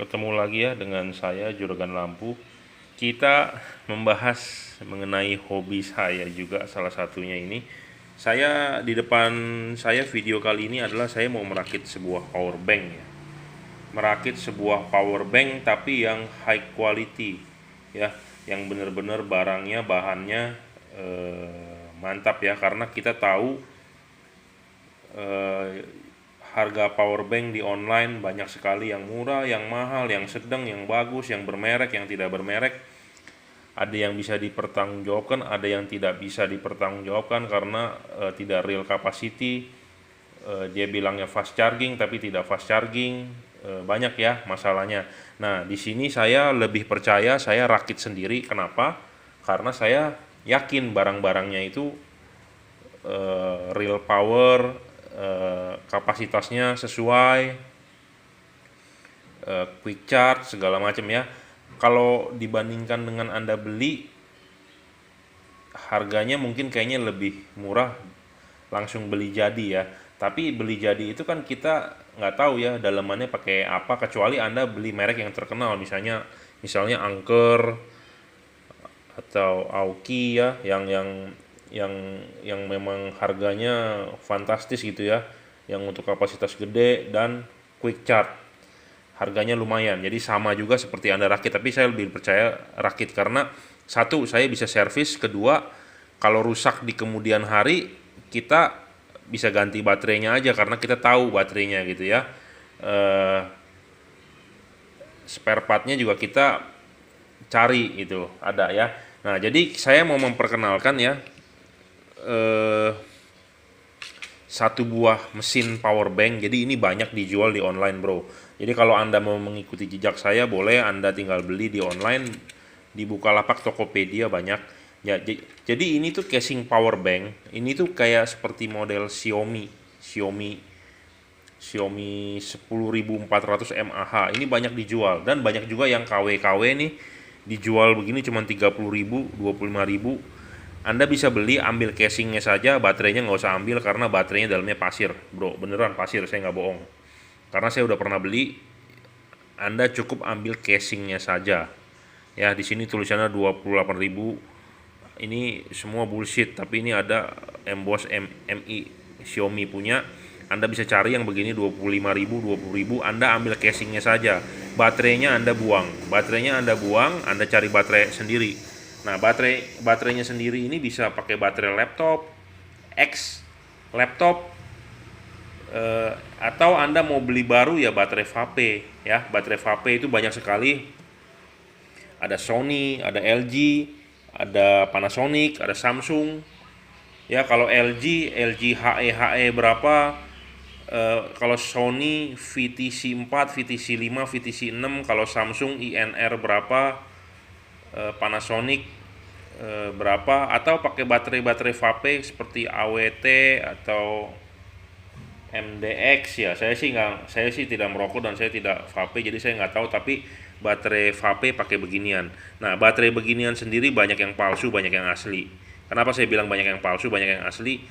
Ketemu lagi ya dengan saya Juragan Lampu. Kita membahas mengenai hobi saya juga, salah satunya ini. Saya di depan saya video kali ini adalah saya mau merakit sebuah power bank ya. Merakit sebuah power bank tapi yang high quality ya, yang benar-benar barangnya bahannya mantap ya, karena kita tahu eh, harga power bank di online banyak sekali, yang murah, yang mahal, yang sedang, yang bagus, yang bermerek, yang tidak bermerek. Ada yang bisa dipertanggungjawabkan, ada yang tidak bisa dipertanggungjawabkan karena tidak real capacity. Dia bilangnya fast charging tapi tidak fast charging. Banyak ya masalahnya. Nah, di sini saya lebih percaya saya rakit sendiri. Kenapa? Karena saya yakin barang-barangnya itu real power, kapasitasnya sesuai, quick charge segala macam ya. Kalau dibandingkan dengan Anda beli, harganya mungkin kayaknya lebih murah langsung beli jadi ya. Tapi beli jadi itu kan kita nggak tahu ya dalamannya pakai apa, kecuali Anda beli merek yang terkenal, misalnya Anker atau Aoki ya, yang yang memang harganya fantastis gitu ya, yang untuk kapasitas gede dan quick charge, harganya lumayan. Jadi sama juga seperti Anda rakit, tapi saya lebih percaya rakit karena satu, saya bisa servis, kedua, kalau rusak di kemudian hari kita bisa ganti baterainya aja karena kita tahu baterainya gitu ya. eh, Spare partnya juga kita cari itu ada ya. Nah, jadi saya mau memperkenalkan ya, eh, satu buah mesin power bank. Jadi ini banyak dijual di online, bro. Jadi kalau Anda mau mengikuti jejak saya, boleh Anda tinggal beli di online, di Bukalapak, Tokopedia banyak. Ya, jadi ini tuh casing power bank. Ini tuh kayak seperti model Xiaomi Xiaomi 10400 mAh. Ini banyak dijual dan banyak juga yang KW-KW nih dijual begini cuma 30.000, 25.000. Anda bisa beli, ambil casingnya saja, baterainya nggak usah ambil karena baterainya dalamnya pasir, bro. Beneran pasir, saya nggak bohong. Karena saya udah pernah beli. Anda cukup ambil casingnya saja. Ya, di sini tulisannya 28.000. Ini semua bullshit, tapi ini ada emboss MI Xiaomi punya. Anda bisa cari yang begini 25.000, 20.000. Anda ambil casingnya saja. Baterainya Anda buang, Anda cari baterai sendiri. Nah, baterainya sendiri ini bisa pakai baterai laptop, X laptop, atau Anda mau beli baru ya baterai vape ya. Baterai vape itu banyak sekali. Ada Sony, ada LG, ada Panasonic, ada Samsung. Ya, kalau LG HE berapa? Kalau Sony VTC 4, VTC 5, VTC 6, kalau Samsung INR berapa? Panasonic berapa, atau pakai baterai vape seperti AWT atau MDX ya. Saya sih tidak merokok dan saya tidak vape, jadi saya nggak tahu, tapi baterai vape pakai beginian. Nah, baterai beginian sendiri banyak yang palsu, banyak yang asli. Kenapa saya bilang banyak yang palsu, banyak yang asli?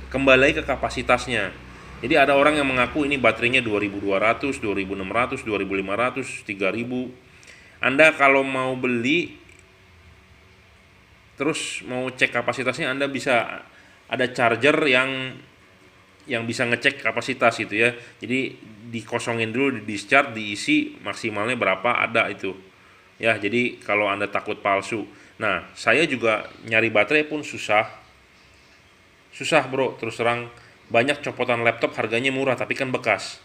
Kembali ke kapasitasnya. Jadi ada orang yang mengaku ini baterainya 2200, 2600, 2500, 3000. Anda kalau mau beli terus mau cek kapasitasnya, Anda bisa ada charger yang bisa ngecek kapasitas gitu ya. Jadi dikosongin dulu, di discharge, diisi maksimalnya berapa, ada itu. Ya, jadi kalau Anda takut palsu. Nah, saya juga nyari baterai pun susah. Susah, bro, terus terang. Banyak copotan laptop harganya murah tapi kan bekas.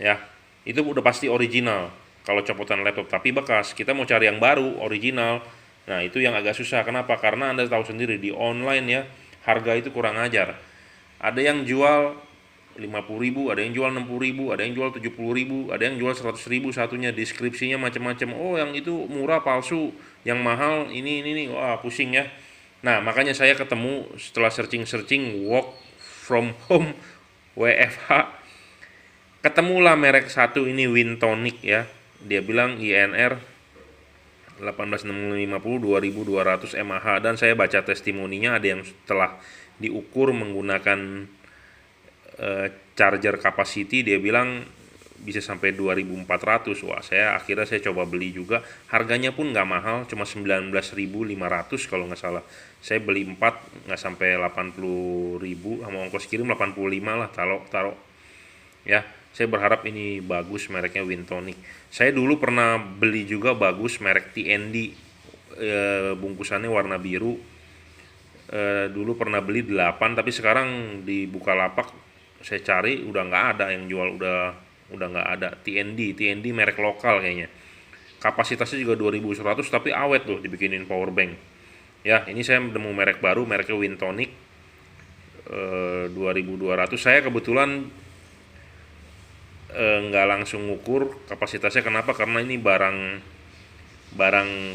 Ya, itu udah pasti original kalau copotan laptop tapi bekas. Kita mau cari yang baru, original. Nah, itu yang agak susah. Kenapa? Karena Anda tahu sendiri di online ya, harga itu kurang ajar. Ada yang jual 50.000, ada yang jual 60.000, ada yang jual 70.000, ada yang jual 100.000 satunya. Deskripsinya macam-macam. Oh, yang itu murah palsu, yang mahal ini. Wah, pusing ya. Nah, makanya saya ketemu setelah searching work from home, WFH, ketemulah merek satu ini, Wintonic ya. Dia bilang INR 18650, 2200 mAh, dan saya baca testimoninya, ada yang telah diukur menggunakan charger capacity. Dia bilang bisa sampai 2.400. Wah, akhirnya saya coba beli juga. Harganya pun nggak mahal, cuma 19.500 kalau nggak salah. Saya beli 4 nggak sampai 80.000, sama ongkos kirim 85 lah, taruh ya. Saya berharap ini bagus, mereknya Wintonic. Saya dulu pernah beli juga bagus merek TND, bungkusannya warna biru. Dulu pernah beli 8, tapi sekarang di Bukalapak saya cari udah nggak ada yang jual, udah nggak ada. TND merek lokal kayaknya. Kapasitasnya juga 2100 tapi awet loh dibikinin power bank. Ya, ini saya nemu merek baru, mereknya Wintonic, 2200. Saya kebetulan nggak langsung ngukur kapasitasnya. Kenapa? Karena ini barang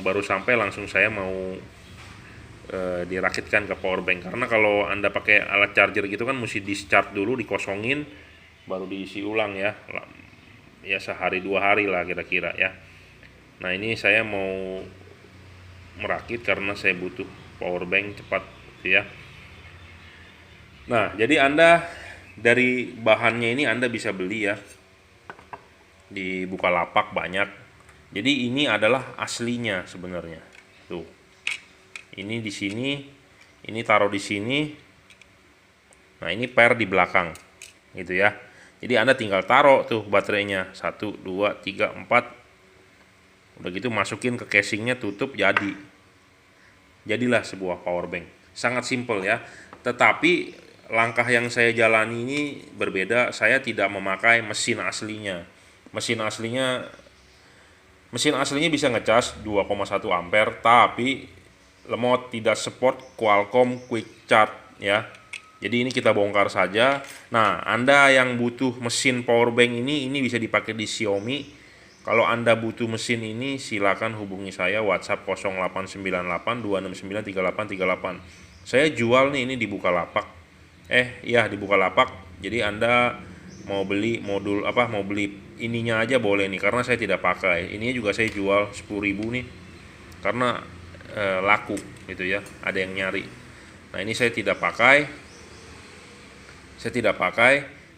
baru sampai, langsung saya mau dirakitkan ke power bank. Karena kalau Anda pakai alat charger gitu kan mesti discharge dulu, dikosongin, baru diisi ulang ya. Ya sehari 2 hari lah kira-kira ya. Nah, ini saya mau merakit karena saya butuh power bank cepat gitu ya. Nah, jadi Anda dari bahannya ini Anda bisa beli ya di Bukalapak banyak. Jadi ini adalah aslinya sebenarnya. Tuh. Ini di sini, ini taruh di sini. Nah, ini per di belakang gitu ya. Jadi Anda tinggal taruh tuh baterainya 1 2 3 4. Udah gitu masukin ke casingnya, tutup, jadilah sebuah power bank. Sangat simpel ya. Tetapi langkah yang saya jalani ini berbeda. Saya tidak memakai mesin aslinya. Mesin aslinya bisa ngecas 2,1 ampere, tapi lemot, tidak support Qualcomm Quick Charge ya. Jadi ini kita bongkar saja. Nah, Anda yang butuh mesin power bank ini bisa dipakai di Xiaomi. Kalau Anda butuh mesin ini silakan hubungi saya, WhatsApp 0898 269 3838. Saya jual nih ini di Bukalapak. Di Bukalapak. Jadi Anda mau beli modul mau beli ininya aja boleh nih, karena saya tidak pakai. Ini juga saya jual 10.000 nih. Karena laku gitu ya, ada yang nyari. Nah, ini saya tidak pakai.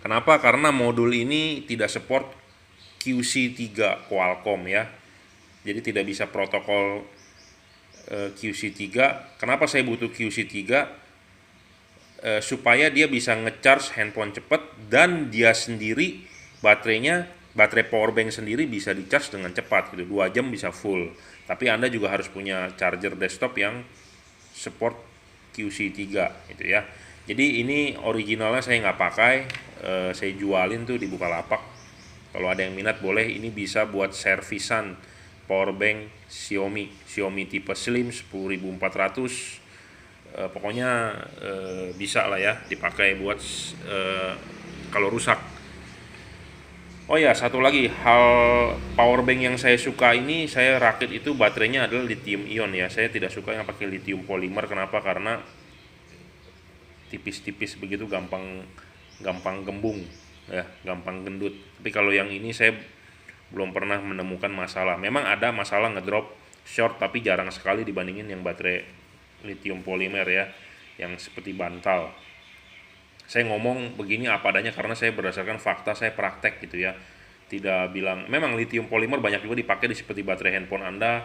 Kenapa? Karena modul ini tidak support QC3 Qualcomm ya. Jadi tidak bisa protokol QC3. Kenapa saya butuh QC3? Supaya dia bisa ngecharge handphone cepat, dan dia sendiri baterai power bank sendiri bisa dicharge dengan cepat gitu, 2 jam bisa full. Tapi Anda juga harus punya charger desktop yang support QC3 gitu ya. Jadi ini originalnya saya nggak pakai, saya jualin tuh di Bukalapak. Kalau ada yang minat boleh, ini bisa buat servisan power bank Xiaomi tipe Slim 10400. Pokoknya bisa lah ya dipakai buat kalau rusak. Oh ya, satu lagi hal power bank yang saya suka ini, saya rakit itu baterainya adalah lithium ion ya. Saya tidak suka yang pakai lithium polimer. Kenapa? Karena tipis-tipis begitu, gampang gembung ya, gampang gendut. Tapi kalau yang ini saya belum pernah menemukan masalah. Memang ada masalah ngedrop short, tapi jarang sekali dibandingin yang baterai lithium polimer ya, yang seperti bantal. Saya ngomong begini apa adanya karena saya berdasarkan fakta, saya praktek gitu ya. Tidak bilang, memang lithium polimer banyak juga dipakai di seperti baterai handphone Anda,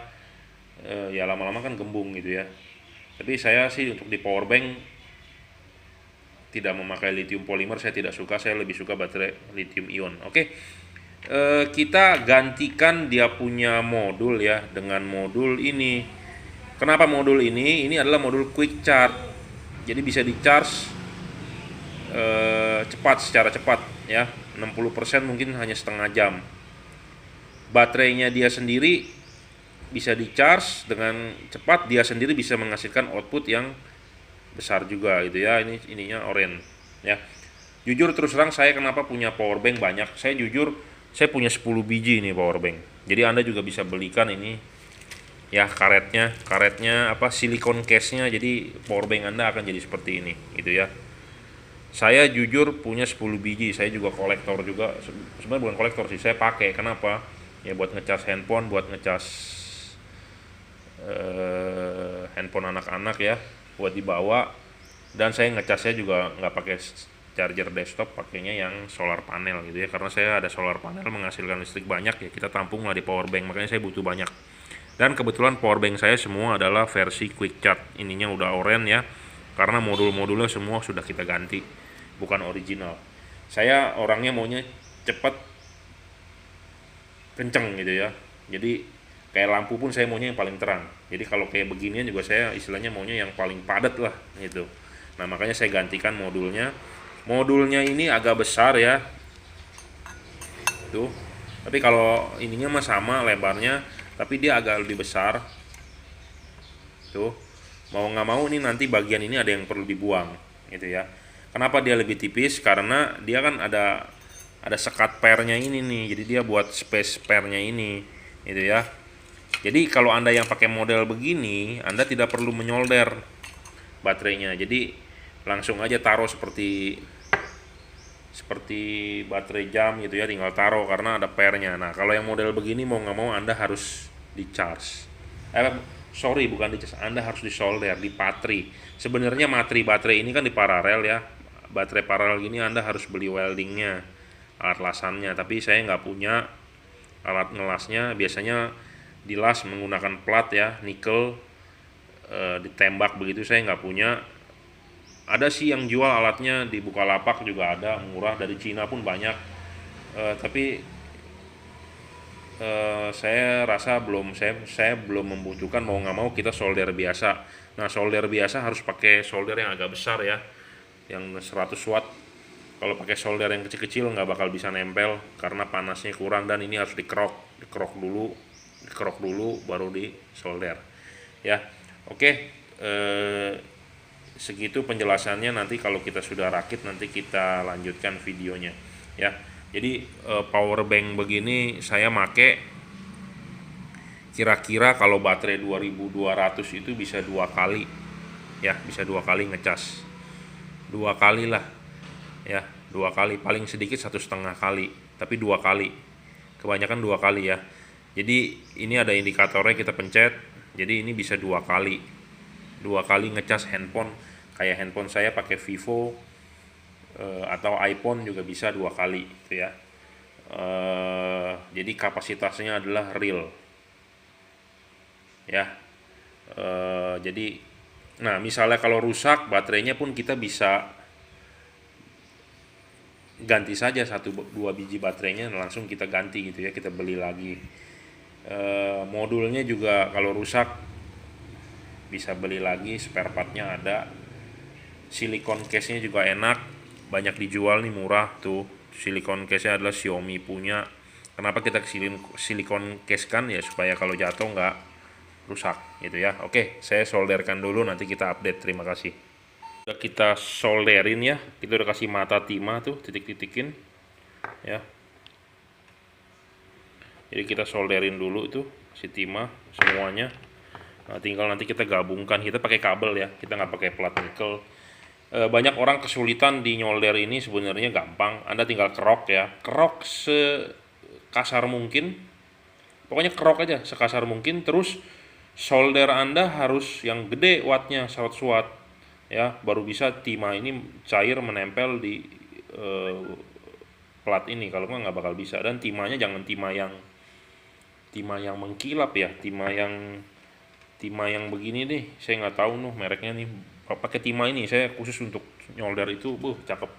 ya lama-lama kan gembung gitu ya. Tapi saya sih untuk di power bank tidak memakai lithium polimer, saya tidak suka, saya lebih suka baterai lithium ion. Oke. Kita gantikan dia punya modul ya dengan modul ini. Kenapa modul ini? Ini adalah modul quick charge. Jadi bisa di charge secara cepat ya, 60% mungkin hanya setengah jam. Baterainya dia sendiri bisa di charge dengan cepat, dia sendiri bisa menghasilkan output yang besar juga gitu ya. Ininya oranye ya. Jujur terus terang, saya kenapa punya power bank banyak, saya punya 10 biji nih power bank. Jadi Anda juga bisa belikan ini ya, karetnya silikon case-nya. Jadi power bank Anda akan jadi seperti ini gitu ya. Saya jujur punya 10 biji, saya juga kolektor juga. Sebenarnya bukan kolektor sih, saya pakai. Kenapa? Ya buat ngecas handphone, buat ngecas handphone anak-anak ya, buat dibawa. Dan saya ngecasnya juga nggak pakai charger desktop pakainya yang solar panel gitu ya, karena saya ada solar panel menghasilkan listrik banyak ya, kita tampung lah di power bank, makanya saya butuh banyak. Dan kebetulan power bank saya semua adalah versi quick charge, ininya udah oranye ya, karena modul-modulnya semua sudah kita ganti, bukan original. Saya orangnya maunya cepet, kenceng gitu ya, jadi kayak lampu pun saya maunya yang paling terang. Jadi kalau kayak beginian juga saya istilahnya maunya yang paling padat lah gitu. Nah makanya saya gantikan modulnya. Modulnya ini agak besar ya, tuh. Tapi kalau ininya mah sama lebarnya, tapi dia agak lebih besar. Tuh. Mau nggak mau ini nanti bagian ini ada yang perlu dibuang, gitu ya. Kenapa dia lebih tipis? Karena dia kan ada sekat pernya ini nih. Jadi dia buat space pernya ini, gitu ya. Jadi kalau Anda yang pakai model begini, Anda tidak perlu menyolder baterainya. Jadi langsung aja taruh seperti baterai jam gitu ya, tinggal taruh karena ada pernya. Nah kalau yang model begini mau nggak mau Anda harus di charge. Sorry, bukan di charge, Anda harus disolder, di patri. Sebenarnya matri baterai ini kan di paralel ya. Baterai paralel gini Anda harus beli weldingnya, alat lasannya. Tapi saya nggak punya alat ngelasnya. Biasanya dilas menggunakan plat ya, nikel, ditembak begitu, saya nggak punya. Ada sih yang jual alatnya di Bukalapak juga ada, murah, dari Cina pun banyak. Tapi saya rasa saya belum membutuhkan, mau nggak mau kita solder biasa. Nah solder biasa harus pakai solder yang agak besar ya, yang 100 watt. Kalau pakai solder yang kecil-kecil nggak bakal bisa nempel karena panasnya kurang, dan ini harus dikerok dulu baru di solder ya. Oke, segitu penjelasannya. Nanti kalau kita sudah rakit nanti kita lanjutkan videonya ya. Jadi power bank begini saya make kira-kira kalau baterai 2200 itu bisa 2 kali ya, bisa 2 kali ngecas, 2 kali lah ya, 2 kali, paling sedikit 1,5 kali, tapi 2 kali, kebanyakan 2 kali ya. Jadi ini ada indikatornya, kita pencet, jadi ini bisa 2 kali ngecas handphone. Kayak handphone saya pakai Vivo atau iPhone juga bisa 2 kali gitu ya. Jadi kapasitasnya adalah real ya. Jadi nah misalnya kalau rusak baterainya pun kita bisa ganti saja 1-2 biji baterainya, langsung kita ganti gitu ya, kita beli lagi. Modulnya juga kalau rusak bisa beli lagi, spare partnya ada. Silikon case nya juga enak, banyak dijual nih, murah tuh. Silikon case nya adalah Xiaomi punya. Kenapa kita silikon case kan ya, supaya kalau jatuh nggak rusak gitu ya. Oke, saya solderkan dulu, nanti kita update. Terima kasih. Udah kita solderin ya, kita udah kasih mata timah tuh, titik-titikin ya. Jadi kita solderin dulu itu si timah semuanya. Nah, tinggal nanti kita gabungkan, kita pakai kabel ya, kita nggak pakai plat nikel. Banyak orang kesulitan di nyolder ini, sebenarnya gampang. Anda tinggal kerok ya, kerok sekasar mungkin, pokoknya kerok aja sekasar mungkin. Terus solder Anda harus yang gede wattnya, 100 watt ya, baru bisa timah ini cair menempel di plat ini. Kalau nggak bakal bisa. Dan timahnya jangan timah yang mengkilap ya, timah yang begini deh, saya nggak tahu nuh mereknya nih. Pakai timah ini saya khusus untuk nyolder itu, cakep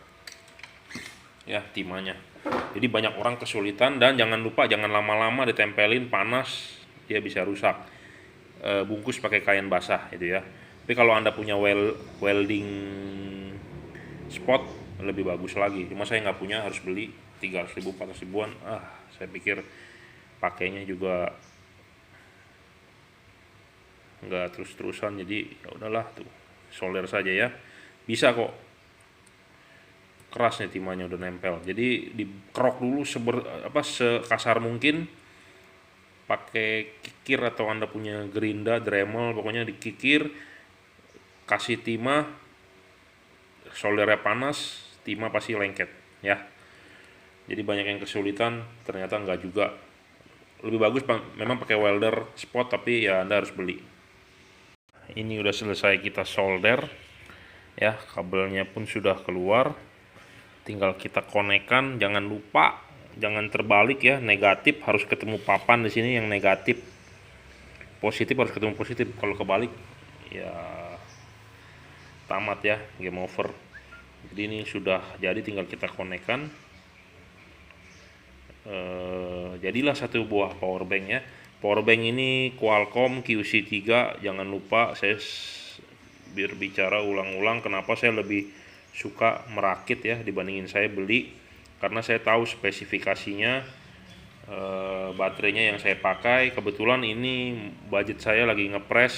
ya timahnya. Jadi banyak orang kesulitan, dan jangan lupa jangan lama-lama ditempelin, panas dia bisa rusak. Bungkus pakai kain basah itu ya. Tapi kalau Anda punya welding spot lebih bagus lagi. Cuma saya nggak punya, harus beli 300.000 400.000-an. Saya pikir pakainya juga nggak terus-terusan, jadi ya udahlah tuh, solder saja ya, bisa kok. Keras nih timahnya, udah nempel. Jadi dikerok dulu sekasar mungkin, pakai kikir atau Anda punya gerinda, Dremel, pokoknya dikikir, kasih timah, soldernya panas, timah pasti lengket ya. Jadi banyak yang kesulitan, ternyata nggak juga. Lebih bagus memang pakai welder spot, tapi ya Anda harus beli. Ini udah selesai kita solder ya, kabelnya pun sudah keluar. tinggal kita konekkan. Jangan lupa, jangan terbalik ya, negatif harus ketemu papan di sini yang negatif, positif harus ketemu positif. Kalau kebalik ya tamat ya, game over. Jadi ini sudah jadi, tinggal kita konekkan. Jadilah satu buah power bank ya. Power bank ini Qualcomm QC3. Jangan lupa, saya berbicara ulang-ulang kenapa saya lebih suka merakit ya dibandingin saya beli, karena saya tahu spesifikasinya. Baterainya yang saya pakai, kebetulan ini budget saya lagi ngepres,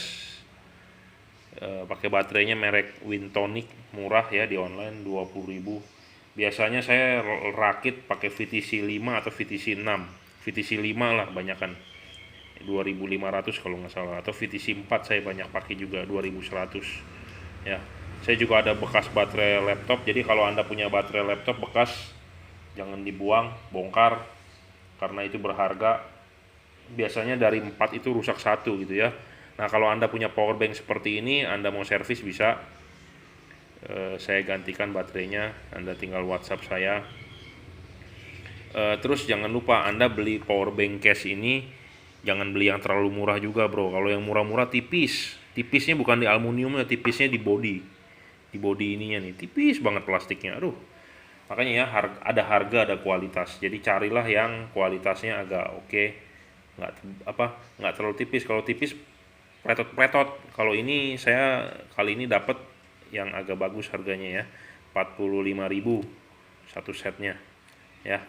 pakai baterainya merek Wintonic, murah ya di online 20.000. Biasanya saya rakit pakai VTC 5 atau VTC 6. VTC 5 lah banyakan, 2.500 kalau nggak salah, atau VTC 4 saya banyak pakai juga 2.100 ya. Saya juga ada bekas baterai laptop, jadi kalau Anda punya baterai laptop bekas jangan dibuang, bongkar, karena itu berharga. Biasanya dari 4 itu rusak 1 gitu ya. Nah, kalau Anda punya power bank seperti ini, Anda mau servis bisa, saya gantikan baterainya, Anda tinggal WhatsApp saya. Terus jangan lupa Anda beli power bank case ini jangan beli yang terlalu murah juga bro. Kalau yang murah-murah tipisnya bukan di aluminiumnya, tipisnya di body ininya nih, tipis banget plastiknya. Aduh, makanya ya ada harga ada kualitas. Jadi carilah yang kualitasnya agak oke, nggak terlalu tipis. Kalau tipis pretot. Kalau ini saya kali ini dapat yang agak bagus harganya ya, 45.000 satu setnya ya.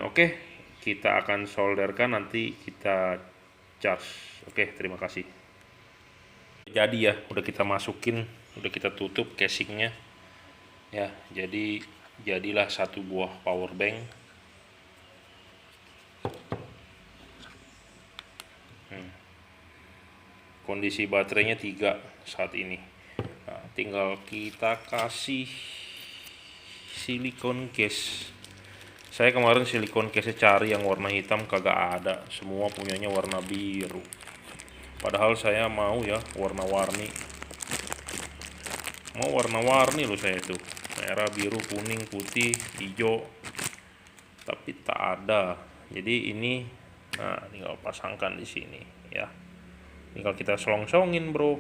Oke, kita akan solderkan, nanti kita charge. Oke, terima kasih. Jadi ya, udah kita masukin, udah kita tutup casingnya ya. Jadilah satu buah power bank. Kondisi baterainya 3 saat ini. Nah, tinggal kita kasih silikon case. Saya kemarin silikon case cari yang warna hitam, kagak ada, semua punyanya warna biru. Padahal saya mau ya warna-warni, mau warna-warni loh saya tuh, merah, biru, kuning, putih, hijau, tapi tak ada. Jadi ini, nah tinggal pasangkan di sini ya, tinggal kita selongsongin bro.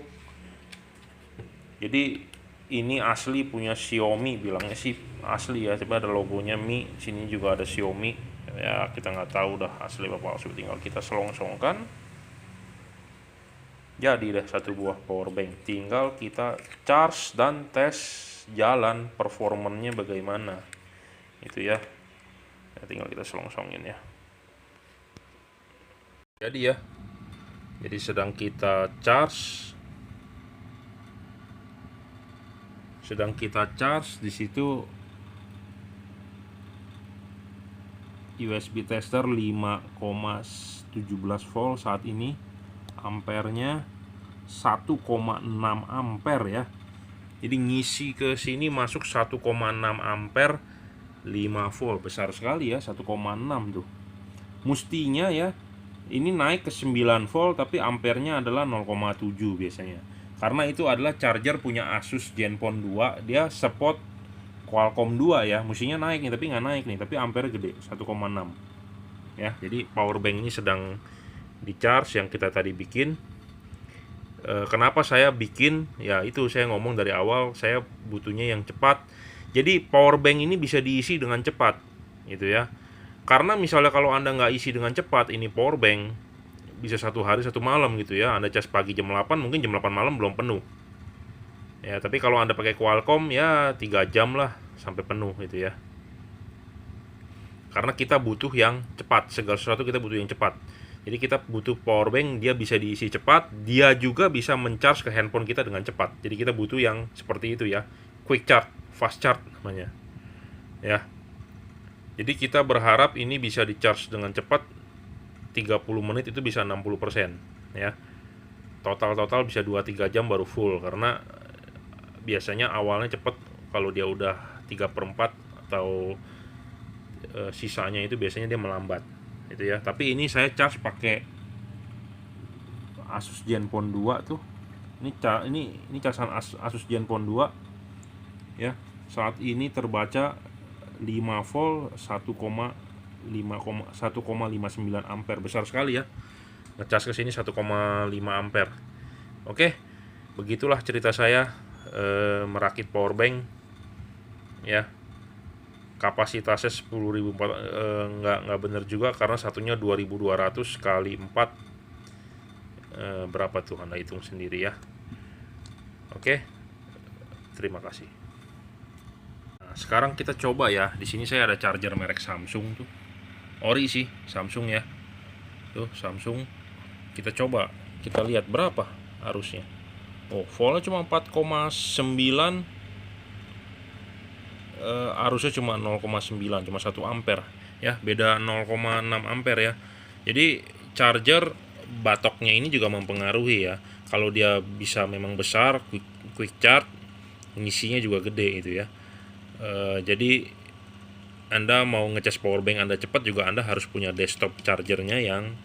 Jadi ini asli punya Xiaomi, bilangnya sih asli ya. Coba ada logonya Mi, sini juga ada Xiaomi. Ya kita nggak tahu dah asli apa palsu. Tinggal kita selongsongkan. Jadi dah satu buah power bank. Tinggal kita charge dan tes jalan performanya bagaimana. Itu ya. Tinggal kita selongsongin ya. Jadi ya. Jadi sedang kita charge. Di situ USB tester 5,17 volt saat ini, ampernya 1,6 ampere ya. Jadi ngisi ke sini masuk 1,6 ampere 5 volt, besar sekali ya 1,6 tuh. Mestinya ya ini naik ke 9 volt, tapi ampernya adalah 0,7 biasanya. Karena itu adalah charger punya Asus Zenfone 2, dia support Qualcomm 2 ya, mestinya naik nih, tapi nggak naik nih, tapi ampere gede 1,6 ya. Jadi power bank ini sedang di charge yang kita tadi bikin. Kenapa saya bikin ya, itu saya ngomong dari awal, saya butuhnya yang cepat. Jadi power bank ini bisa diisi dengan cepat gitu ya. Karena misalnya kalau Anda nggak isi dengan cepat ini power bank, bisa 1 hari 1 malam gitu ya. Anda cas pagi jam 8, mungkin jam 8 malam belum penuh ya. Tapi kalau Anda pakai Qualcomm ya 3 jam lah sampai penuh gitu ya. Karena kita butuh yang cepat, segala sesuatu kita butuh yang cepat. Jadi kita butuh power bank, dia bisa diisi cepat, dia juga bisa mencharge ke handphone kita dengan cepat. Jadi kita butuh yang seperti itu ya, quick charge, fast charge namanya ya. Jadi kita berharap ini bisa di charge dengan cepat, 30 menit itu bisa 60% ya. Total bisa 2-3 jam baru full, karena biasanya awalnya cepet, kalau dia udah 3/4 atau sisanya itu biasanya dia melambat itu ya. Tapi ini saya charge pakai Asus Zenfone 2 tuh. Ini casan Asus Zenfone 2 ya. saat ini terbaca 5 volt 1,59 ampere. Besar sekali ya. Ngecas ke sini 1,5 ampere. Oke, begitulah cerita saya merakit power bank ya. Kapasitasnya 10.000, nggak bener juga karena satunya 2.200 kali 4, berapa tuh, Anda hitung sendiri ya. Oke, terima kasih. Nah, sekarang kita coba ya. Di sini saya ada charger merek Samsung tuh, ori sih, Samsung ya. Tuh Samsung. Kita coba, kita lihat berapa arusnya. Oh, voltnya cuma 4,9, arusnya cuma 0,9, cuma 1 ampere ya, beda 0,6 ampere ya. Jadi charger batoknya ini juga mempengaruhi ya. Kalau dia bisa memang besar, quick charge, ngisinya juga gede itu ya. Jadi Anda mau ngecas power bank Anda cepat juga Anda harus punya desktop chargernya yang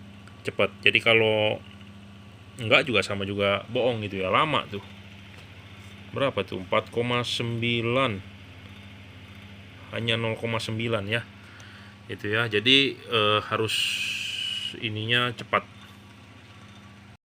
cepat. Jadi kalau enggak juga sama juga bohong gitu ya, lama tuh. Berapa tuh? 4,9, hanya 0,9 ya. Itu ya. Jadi harus ininya cepat